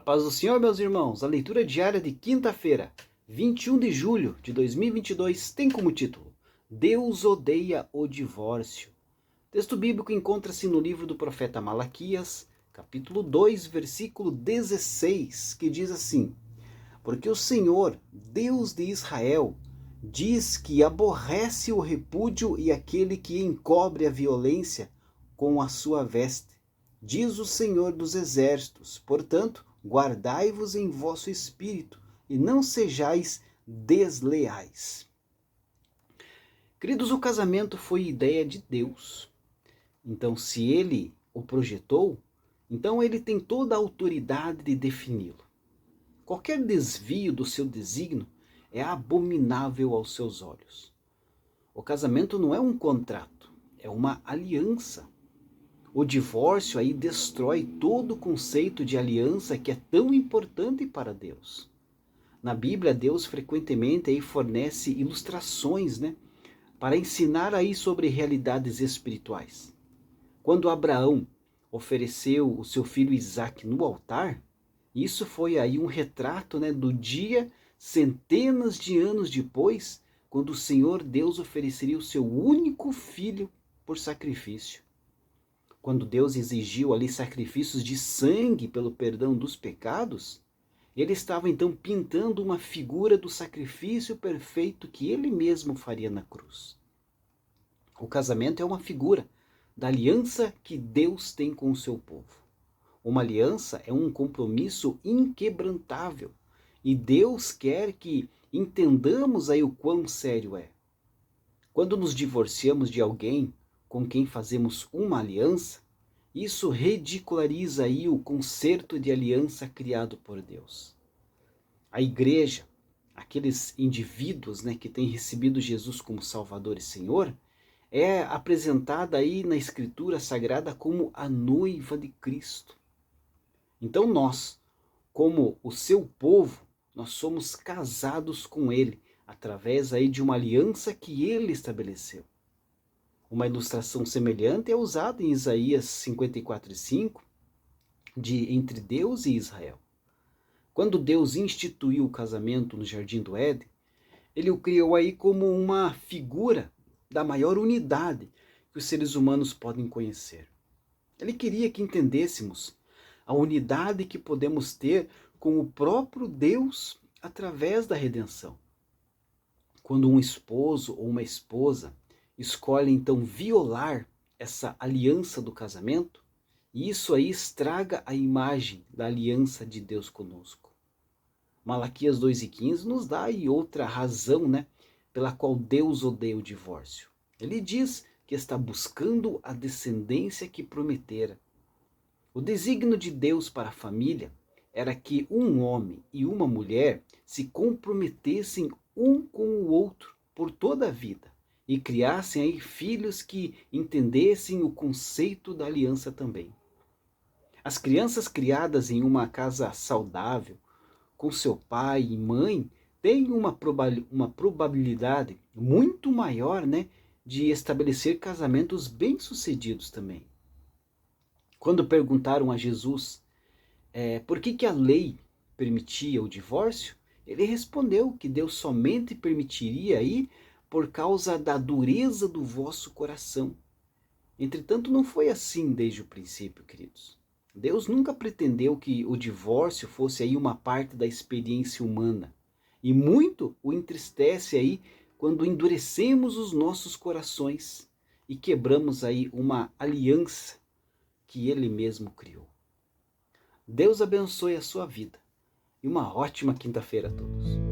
A paz do Senhor, meus irmãos. A leitura diária de quinta-feira, 21 de julho de 2022, tem como título: Deus odeia o divórcio. O texto bíblico encontra-se no livro do profeta Malaquias, capítulo 2, versículo 16, que diz assim: Porque o Senhor, Deus de Israel, diz que aborrece o repúdio e aquele que encobre a violência com a sua veste. Diz o Senhor dos exércitos, portanto, guardai-vos em vosso espírito e não sejais desleais. Queridos, o casamento foi ideia de Deus. Então, se ele o projetou, então ele tem toda a autoridade de defini-lo. Qualquer desvio do seu desígnio é abominável aos seus olhos. O casamento não é um contrato, é uma aliança. O divórcio aí destrói todo o conceito de aliança que é tão importante para Deus. Na Bíblia, Deus frequentemente aí fornece ilustrações, para ensinar aí sobre realidades espirituais. Quando Abraão ofereceu o seu filho Isaque no altar, isso foi aí um retrato, do dia, centenas de anos depois, quando o Senhor Deus ofereceria o seu único filho por sacrifício. Quando Deus exigiu ali sacrifícios de sangue pelo perdão dos pecados, ele estava então pintando uma figura do sacrifício perfeito que ele mesmo faria na cruz. O casamento é uma figura da aliança que Deus tem com o seu povo. Uma aliança é um compromisso inquebrantável e Deus quer que entendamos aí o quão sério é. Quando nos divorciamos de alguém com quem fazemos uma aliança, isso ridiculariza aí o concerto de aliança criado por Deus. A igreja, aqueles indivíduos, que têm recebido Jesus como Salvador e Senhor, é apresentada aí na Escritura Sagrada como a noiva de Cristo. Então nós, como o seu povo, nós somos casados com ele, através aí de uma aliança que ele estabeleceu. Uma ilustração semelhante é usada em Isaías 54:5, entre Deus e Israel. Quando Deus instituiu o casamento no Jardim do Éden, ele o criou aí como uma figura da maior unidade que os seres humanos podem conhecer. Ele queria que entendêssemos a unidade que podemos ter com o próprio Deus através da redenção. Quando um esposo ou uma esposa escolhe então violar essa aliança do casamento, isso aí estraga a imagem da aliança de Deus conosco. Malaquias 2:15 nos dá aí outra razão, pela qual Deus odeia o divórcio. Ele diz que está buscando a descendência que prometera. O desígnio de Deus para a família era que um homem e uma mulher se comprometessem um com o outro por toda a vida e criassem aí filhos que entendessem o conceito da aliança também. As crianças criadas em uma casa saudável, com seu pai e mãe, têm uma probabilidade muito maior, de estabelecer casamentos bem-sucedidos também. Quando perguntaram a Jesus por que a lei permitia o divórcio, ele respondeu que Deus somente permitiria aí por causa da dureza do vosso coração. Entretanto, não foi assim desde o princípio, queridos. Deus nunca pretendeu que o divórcio fosse aí uma parte da experiência humana. E muito o entristece aí quando endurecemos os nossos corações e quebramos aí uma aliança que Ele mesmo criou. Deus abençoe a sua vida e uma ótima quinta-feira a todos.